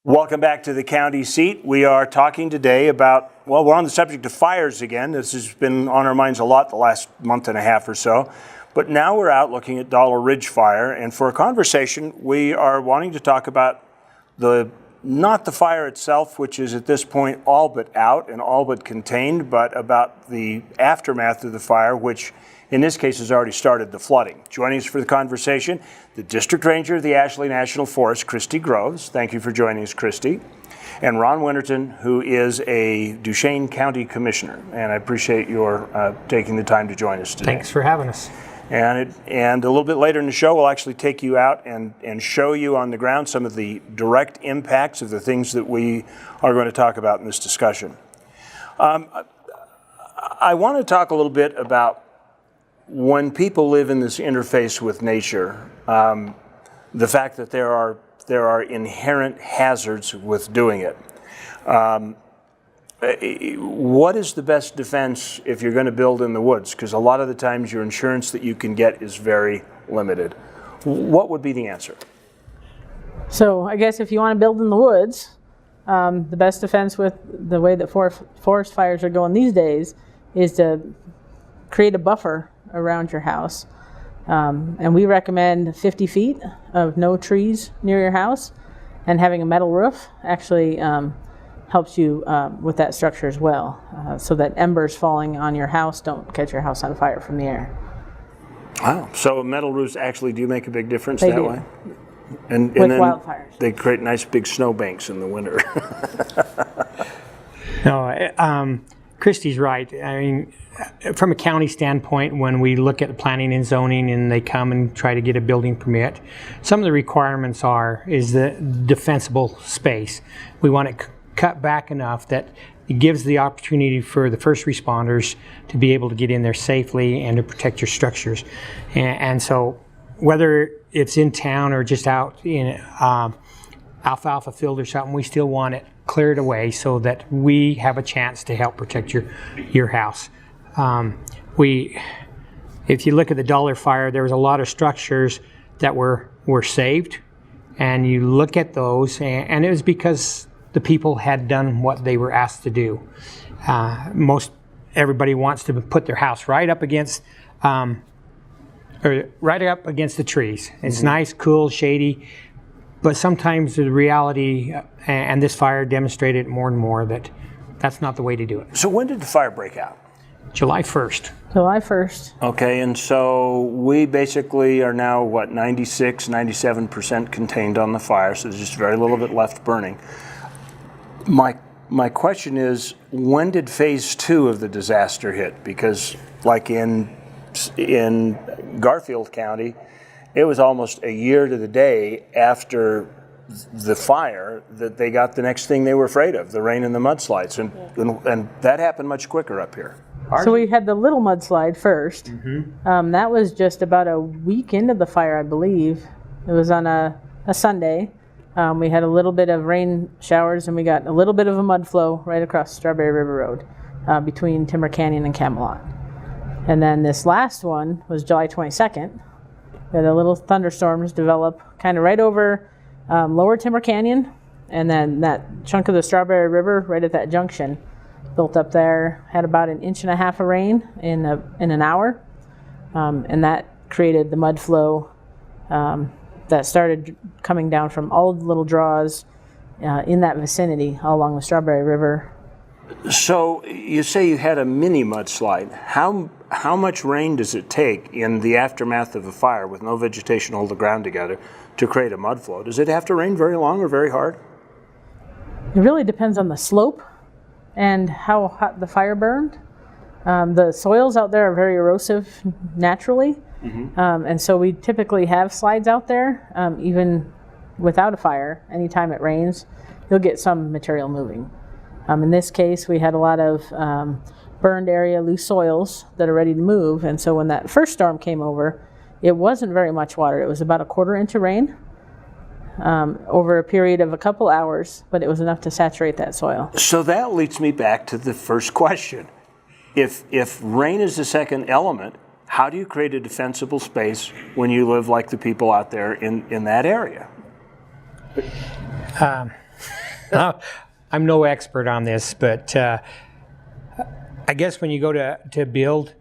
Welcome back to the county seat. We are talking today about, well, we're on the subject of fires again. This has been on our minds a lot the last month and a half or so. But now we're out looking at Dollar Ridge Fire. And for a conversation, we are wanting to talk about not the fire itself, which is at this point all but out and all but contained, but about the aftermath of the fire, which in this case has already started the flooding. Joining us for the conversation, the District Ranger of the Ashley National Forest, Kristy Groves. Thank you for joining us, Kristy. And Ron Winterton, who is a Duchesne County Commissioner. And I appreciate your taking the time to join us today. Thanks for having us. And a little bit later in the show, we'll actually take you out and show you on the ground some of the direct impacts of the things that we are going to talk about in this discussion. I want to talk a little bit about when people live in this interface with nature, the fact that there are inherent hazards with doing it. What is the best defense if you're going to build in the woods? Because a lot of the times your insurance that you can get is very limited. What would be the answer? So I guess if you want to build in the woods, the best defense with the way that forest fires are going these days is to create a buffer around your house. And we recommend 50 feet of no trees near your house, and having a metal roof actually helps you with that structure as well, so that embers falling on your house don't catch your house on fire from the air. Wow. So metal roofs actually do make a big difference They that do. way? And With then wildfires. They create nice big snowbanks in the winter. No, Kristy's right. I mean, from a county standpoint, when we look at planning and zoning and they come and try to get a building permit, some of the requirements is the defensible space. We want it cut back enough that it gives the opportunity for the first responders to be able to get in there safely and to protect your structures. And so whether it's in town or just out in alfalfa field or something, we still want it cleared away so that we have a chance to help protect your house. If you look at the Dollar Fire, there was a lot of structures that were saved, and you look at those, and it was because the people had done what they were asked to do. Everybody wants to put their house right up against the trees. It's nice, cool, shady, but sometimes the reality, and this fire demonstrated more and more, that that's not the way to do it. So when did the fire break out? July 1st. July 1st. Okay, and so we basically are now, 96, 97% contained on the fire, so there's just very little bit left burning. My question is, when did phase 2 of the disaster hit? Because like in Garfield County, it was almost a year to the day after the fire that they got the next thing they were afraid of, the rain and the mudslides, and that happened much quicker up here. So we had the little mudslide first. Mm-hmm. That was just about a week into the fire, I believe. It was on a Sunday. We had a little bit of rain showers, and we got a little bit of a mud flow right across Strawberry River Road between Timber Canyon and Camelot. And then this last one was July 22nd. We had a little thunderstorms develop kind of right over Lower Timber Canyon, and then that chunk of the Strawberry River right at that junction built up there, had about 1.5 inches of rain in an hour, and that created the mud flow that started coming down from all the little draws in that vicinity all along the Strawberry River. So you say you had a mini mudslide. How much rain does it take in the aftermath of a fire with no vegetation to hold the ground together to create a mud flow? Does it have to rain very long or very hard? It really depends on the slope and how hot the fire burned. The soils out there are very erosive naturally. Mm-hmm. And so we typically have slides out there, even without a fire. Anytime it rains, you'll get some material moving. In this case, we had a lot of burned area, loose soils that are ready to move. And so when that first storm came over, it wasn't very much water. It was about 1/4 inch of rain over a period of a couple hours, but it was enough to saturate that soil. So that leads me back to the first question. If rain is the second element, how do you create a defensible space when you live like the people out there in that area? I'm no expert on this, but I guess when you go to build,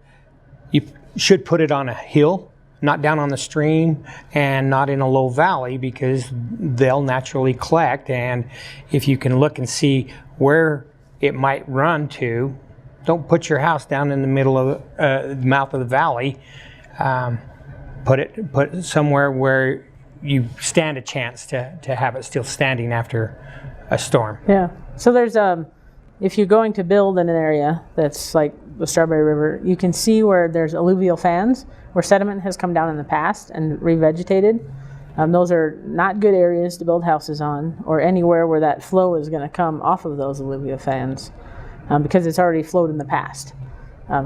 you should put it on a hill, not down on the stream, and not in a low valley, because they'll naturally collect. And if you can look and see where it might run to, don't put your house down in the middle of the mouth of the valley. Put it somewhere where you stand a chance to have it still standing after a storm. Yeah. So there's if you're going to build in an area that's like the Strawberry River, you can see where there's alluvial fans, where sediment has come down in the past and revegetated. Those are not good areas to build houses on, or anywhere where that flow is going to come off of those alluvial fans, because it's already flowed in the past.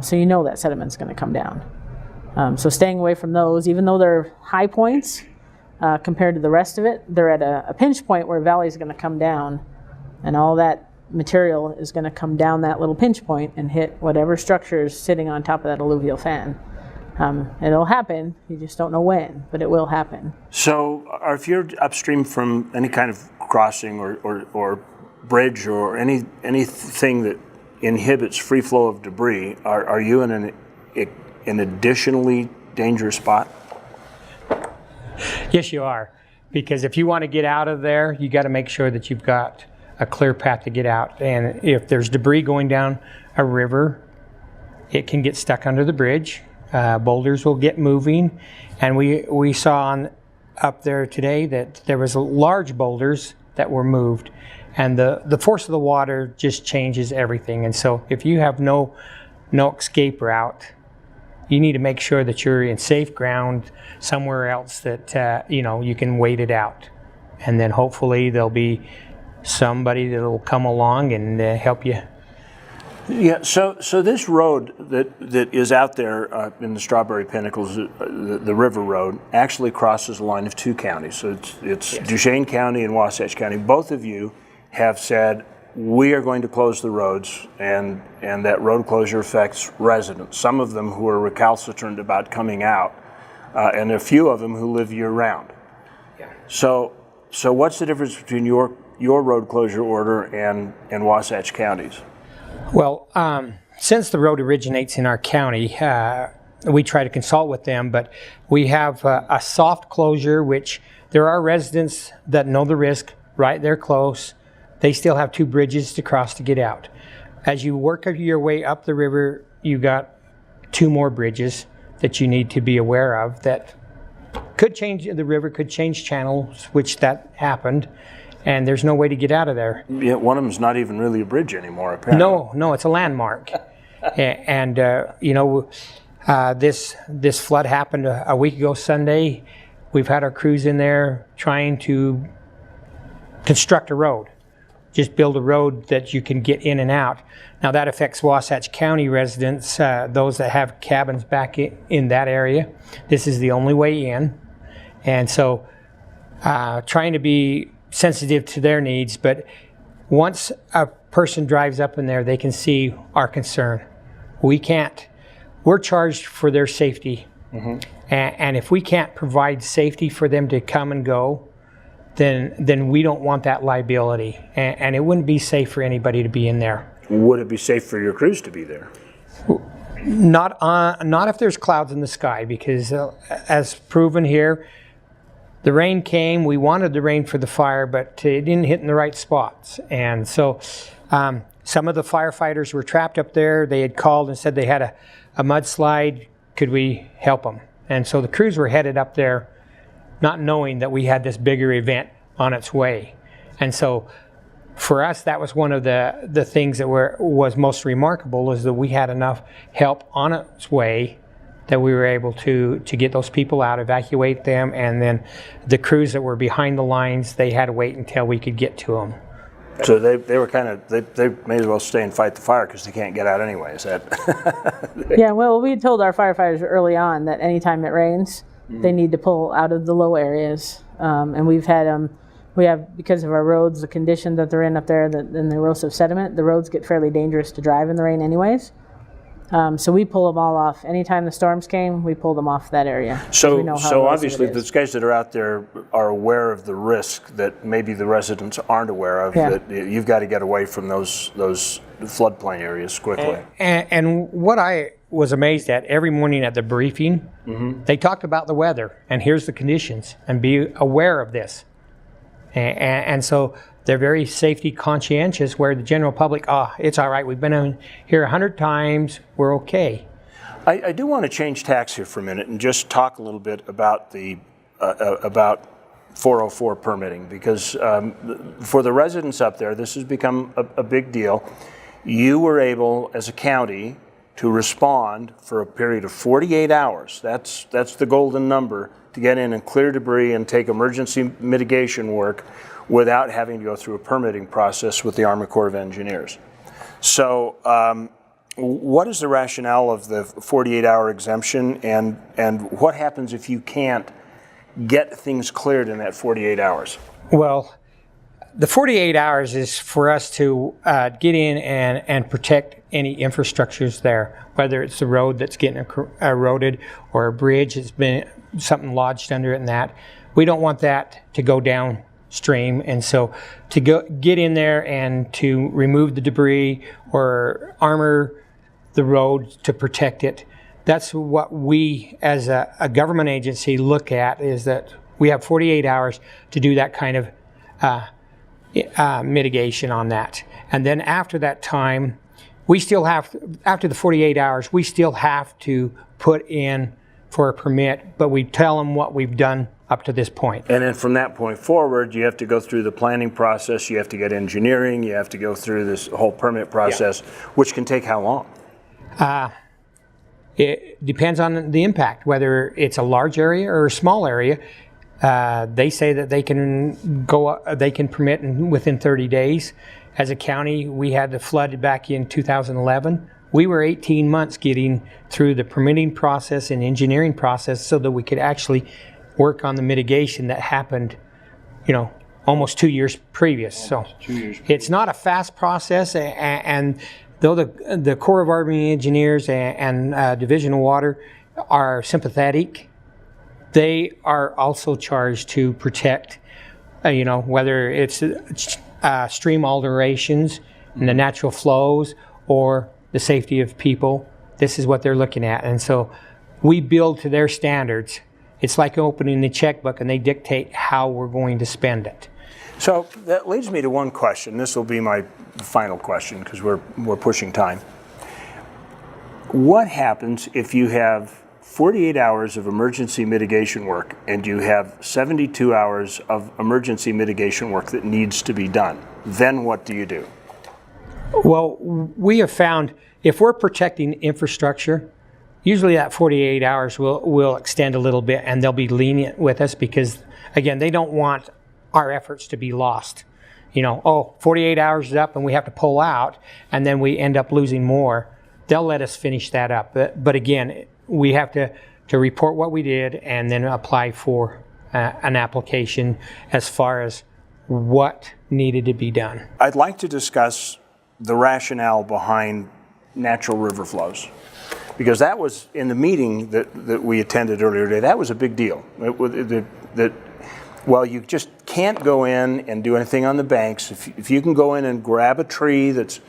So you know that sediment's going to come down. So staying away from those, even though they're high points compared to the rest of it, they're at a pinch point where a valley is going to come down, and all that material is going to come down that little pinch point and hit whatever structure is sitting on top of that alluvial fan. It'll happen, you just don't know when, but it will happen. So if you're upstream from any kind of crossing or bridge or anything that inhibits free flow of debris, are you in an additionally dangerous spot? Yes, you are. Because if you want to get out of there, you got to make sure that you've got a clear path to get out. And if there's debris going down a river, it can get stuck under the bridge. Boulders will get moving. And we saw up there today that there was large boulders that were moved. And the force of the water just changes everything. And so if you have no escape route, you need to make sure that you're in safe ground somewhere else that you can wait it out. And then hopefully there'll be somebody that'll come along and help you. Yeah, so this road that is out there in the Strawberry Pinnacles, the River Road, actually crosses a line of two counties. So it's yes. Duchesne County and Wasatch County. Both of you have said, we are going to close the roads, and that road closure affects residents, some of them who are recalcitrant about coming out, and a few of them who live year-round. Yeah. So what's the difference between your road closure order and Wasatch County's? Well, since the road originates in our county, we try to consult with them, but we have a soft closure, which there are residents that know the risk right there close. They still have two bridges to cross to get out. As you work your way up the river, you got two more bridges that you need to be aware of that could change, the river could change channels, which that happened, and there's no way to get out of there. Yeah, one of them's not even really a bridge anymore, apparently. No, it's a landmark. And this flood happened a week ago Sunday. We've had our crews in there trying to construct a road. Just build a road that you can get in and out. Now that affects Wasatch County residents, those that have cabins back in that area. This is the only way in. And so trying to be sensitive to their needs, but once a person drives up in there, they can see our concern. We're charged for their safety. Mm-hmm. And if we can't provide safety for them to come and go, then we don't want that liability, and it wouldn't be safe for anybody to be in there. Would it be safe for your crews to be there? Not if there's clouds in the sky, because as proven here, the rain came. We wanted the rain for the fire, but it didn't hit in the right spots. And so some of the firefighters were trapped up there. They had called and said they had a mudslide. Could we help them? And so the crews were headed up there, not knowing that we had this bigger event on its way. And so for us, that was one of the things that was most remarkable, is that we had enough help on its way that we were able to get those people out, evacuate them, and then the crews that were behind the lines, they had to wait until we could get to them. So they were they may as well stay and fight the fire because they can't get out anyway, is that? Yeah, well, we had told our firefighters early on that anytime it rains, they need to pull out of the low areas, and we have, because of our roads, the condition that they're in up there, and the erosive sediment, the roads get fairly dangerous to drive in the rain anyways. So we pull them all off. Anytime the storms came, we pulled them off that area. 'Cause we know how So erosive obviously, it is. those guys that are out there are aware of the risk that maybe the residents aren't aware of. Yeah. That you've got to get away from those floodplain areas quickly. And what I was amazed at every morning at the briefing, they talked about the weather and here's the conditions and be aware of this. And so they're very safety conscientious, where the general public, it's all right, we've been in here 100 times, we're okay. I do want to change tacks here for a minute and just talk a little bit about the about 404 permitting, because for the residents up there, this has become a big deal. You were able, as a county, to respond for a period of 48 hours. That's the golden number to get in and clear debris and take emergency mitigation work without having to go through a permitting process with the Army Corps of Engineers. So what is the rationale of the 48-hour exemption, and what happens if you can't get things cleared in that 48 hours? Well, the 48 hours is for us to get in and protect any infrastructures there, whether it's the road that's getting eroded or a bridge that's been something lodged under it and that. We don't want that to go downstream, and so to get in there and to remove the debris or armor the road to protect it, that's what we as a government agency look at, is that we have 48 hours to do that kind of mitigation on that. And then after that time, we still have, after the 48 hours, we still have to put in for a permit, but we tell them what we've done up to this point. And then from that point forward, you have to go through the planning process, you have to get engineering, you have to go through this whole permit process, which can take how long? It depends on the impact, whether it's a large area or a small area. They say that they can permit within 30 days. As a county, we had the flood back in 2011. We were 18 months getting through the permitting process and engineering process so that we could actually work on the mitigation that happened, almost 2 years previous. So it's not a fast process, and though the Corps of Army Engineers and Division of Water are sympathetic, they are also charged to protect, whether it's stream alterations and the natural flows or the safety of people. This is what they're looking at. And so we build to their standards. It's like opening the checkbook, and they dictate how we're going to spend it. So that leads me to one question. This will be my final question because we're pushing time. What happens if you have 48 hours of emergency mitigation work and you have 72 hours of emergency mitigation work that needs to be done? Then what do you do? Well, we have found if we're protecting infrastructure, usually that 48 hours will extend a little bit, and they'll be lenient with us because, again, they don't want our efforts to be lost. 48 hours is up and we have to pull out, and then we end up losing more. They'll let us finish that up. But again, we have to report what we did and then apply for an application as far as what needed to be done. I'd like to discuss the rationale behind natural river flows, because that was in the meeting that we attended earlier today. That was a big deal. You just can't go in and do anything on the banks. If you can go in and grab a tree that's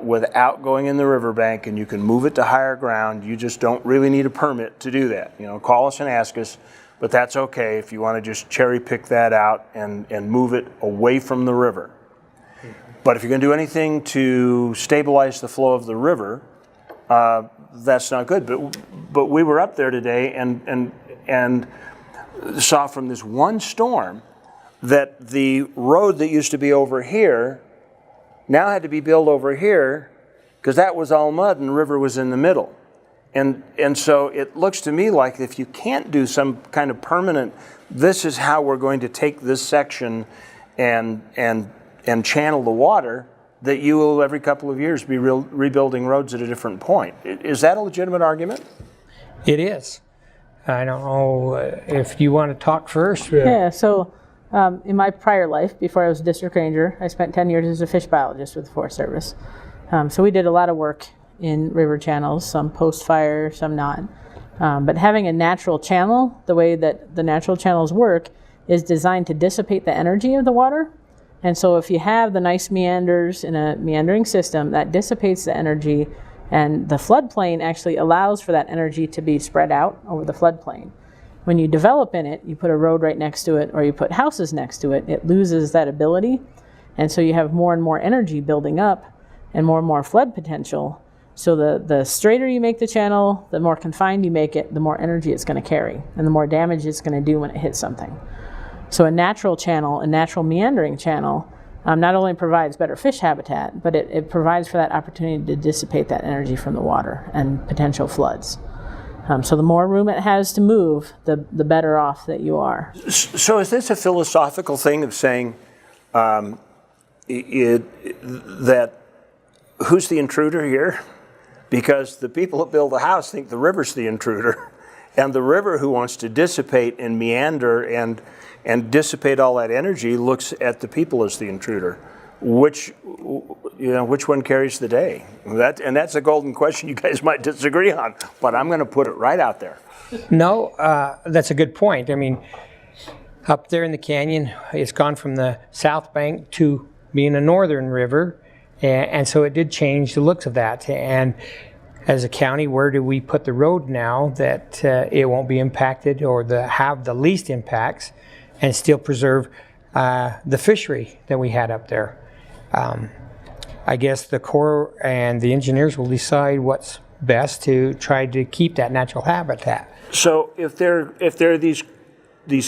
without going in the riverbank and you can move it to higher ground, you just don't really need a permit to do that. Call us and ask us, but that's okay if you want to just cherry pick that out and move it away from the river. But if you're going to do anything to stabilize the flow of the river, that's not good. But we were up there today and saw from this one storm that the road that used to be over here now had to be built over here because that was all mud and the river was in the middle. And so it looks to me like if you can't do some kind of permanent, this is how we're going to take this section and channel the water, that you will every couple of years be rebuilding roads at a different point. Is that a legitimate argument? It is. I don't know if you want to talk first. Yeah, so in my prior life, before I was a district ranger, I spent 10 years as a fish biologist with the Forest Service. So we did a lot of work in river channels, some post-fire, some not. But having a natural channel, the way that the natural channels work, is designed to dissipate the energy of the water. And so if you have the nice meanders in a meandering system, that dissipates the energy, and the floodplain actually allows for that energy to be spread out over the floodplain. When you develop in it, you put a road right next to it, or you put houses next to it, it loses that ability. And so you have more and more energy building up and more flood potential. So the straighter you make the channel, the more confined you make it, the more energy it's going to carry and the more damage it's going to do when it hits something. So a natural channel, a natural meandering channel, not only provides better fish habitat, but it provides for that opportunity to dissipate that energy from the water and potential floods. So the more room it has to move, the better off that you are. So is this a philosophical thing of saying that who's the intruder here? Because the people that build a house think the river's the intruder, and the river, who wants to dissipate and meander and dissipate all that energy, looks at the people as the intruder. Which one carries the day? That's a golden question you guys might disagree on, but I'm going to put it right out there. No, that's a good point. I mean, up there in the canyon, it's gone from the south bank to being a northern river, and so it did change the looks of that. And as a county, where do we put the road now that it won't be impacted, or have the least impacts, and still preserve the fishery that we had up there? I guess the Corps and the engineers will decide what's best to try to keep that natural habitat. So if there are these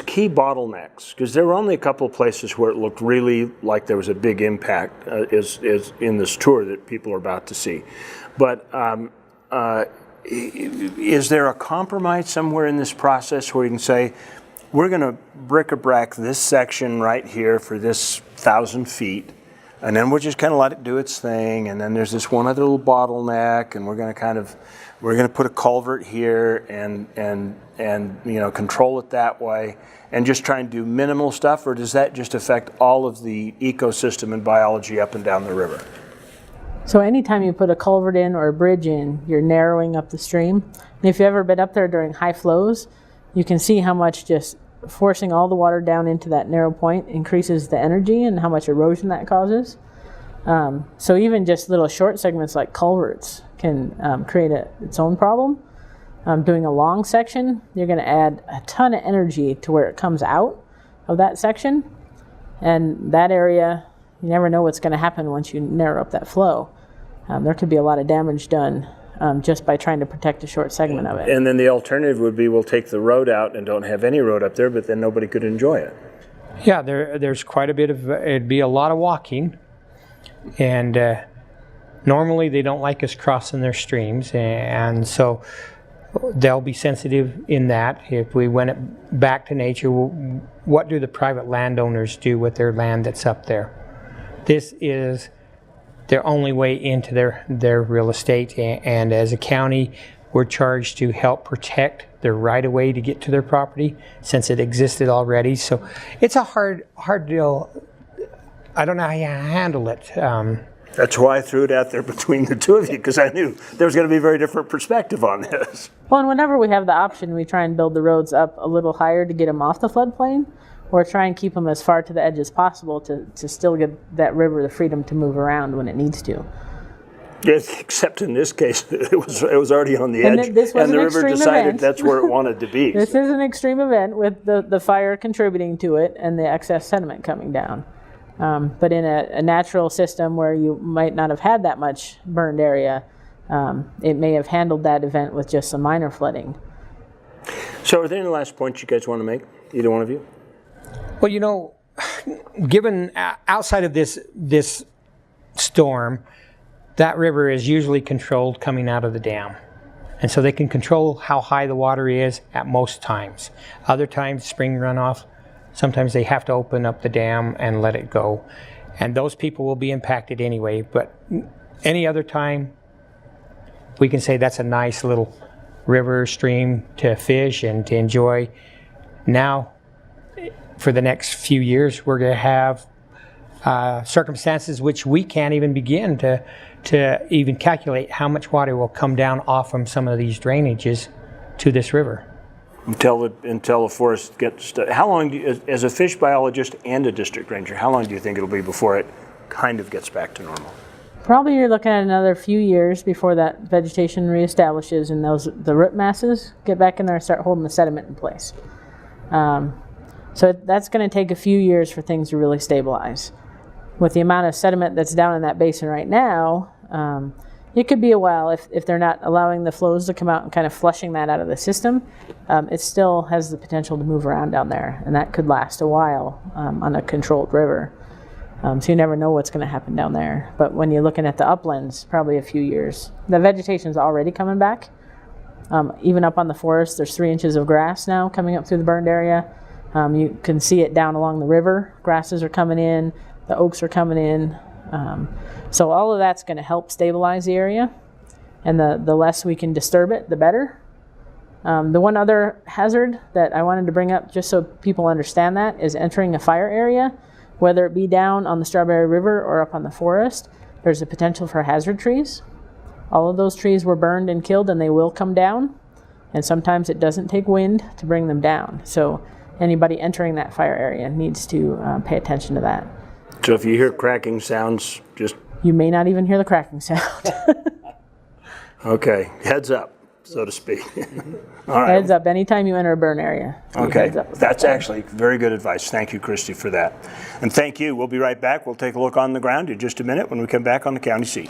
key bottlenecks, because there were only a couple of places where it looked really like there was a big impact, is in this tour that people are about to see. But is there a compromise somewhere in this process where you can say, we're going to bric-a-brac this section right here for this 1,000 feet, and then we'll just kind of let it do its thing, and then there's this one other little bottleneck, and we're going to put a culvert here and control it that way, and just try and do minimal stuff? Or does that just affect all of the ecosystem and biology up and down the river? So anytime you put a culvert in or a bridge in, you're narrowing up the stream. And if you've ever been up there during high flows, you can see how much just forcing all the water down into that narrow point increases the energy and how much erosion that causes. So even just little short segments like culverts can create its own problem. Doing a long section, you're going to add a ton of energy to where it comes out of that section. And that area, you never know what's going to happen once you narrow up that flow. There could be a lot of damage done just by trying to protect a short segment of it. And then the alternative would be we'll take the road out and don't have any road up there, but then nobody could enjoy it. Yeah, there's quite a bit of, it'd be a lot of walking. And normally they don't like us crossing their streams, and so they'll be sensitive in that. If we went back to nature, what do the private landowners do with their land that's up there? This is their only way into their real estate, and as a county, we're charged to help protect their right-of-way to get to their property, since it existed already. So it's a hard deal. I don't know how you handle it. That's why I threw it out there between the two of you, because I knew there was going to be a very different perspective on this. Well, and whenever we have the option, we try and build the roads up a little higher to get them off the floodplain, or try and keep them as far to the edge as possible to still give that river the freedom to move around when it needs to. Yes, except in this case, it was already on the edge, and the river decided event. That's where it wanted to be. This is an extreme event with the fire contributing to it and the excess sediment coming down. But in a natural system where you might not have had that much burned area, it may have handled that event with just some minor flooding. So are there any last points you guys want to make, either one of you? Well, given outside of this storm, that river is usually controlled coming out of the dam. And so they can control how high the water is at most times. Other times, spring runoff, sometimes they have to open up the dam and let it go. And those people will be impacted anyway. But any other time, we can say that's a nice little river, stream to fish and to enjoy. Now, for the next few years, we're going to have circumstances which we can't even begin to even calculate how much water will come down off from some of these drainages to this river. Until the forest gets to, how long do you, as a fish biologist and a district ranger, how long do you think it'll be before it kind of gets back to normal? Probably you're looking at another few years before that vegetation reestablishes and the root masses get back in there and start holding the sediment in place. So that's going to take a few years for things to really stabilize. With the amount of sediment that's down in that basin right now, it could be a while if they're not allowing the flows to come out and kind of flushing that out of the system. It still has the potential to move around down there, and that could last a while on a controlled river. So you never know what's going to happen down there. But when you're looking at the uplands, probably a few years. The vegetation's already coming back. Even up on the forest, there's 3 inches of grass now coming up through the burned area. You can see it down along the river. Grasses are coming in. The oaks are coming in. So all of that's going to help stabilize the area. And the less we can disturb it, the better. The one other hazard that I wanted to bring up, just so people understand that, is entering a fire area. Whether it be down on the Strawberry River or up on the forest, there's a potential for hazard trees. All of those trees were burned and killed, and they will come down. And sometimes it doesn't take wind to bring them down. So anybody entering that fire area needs to pay attention to that. So if you hear cracking sounds, just... You may not even hear the cracking sound. Okay, heads up, so to speak. All right. Heads up anytime you enter a burn area. Okay, that's actually very good advice. Thank you, Kristy, for that. And thank you. We'll be right back. We'll take a look on the ground in just a minute when we come back on the county seat.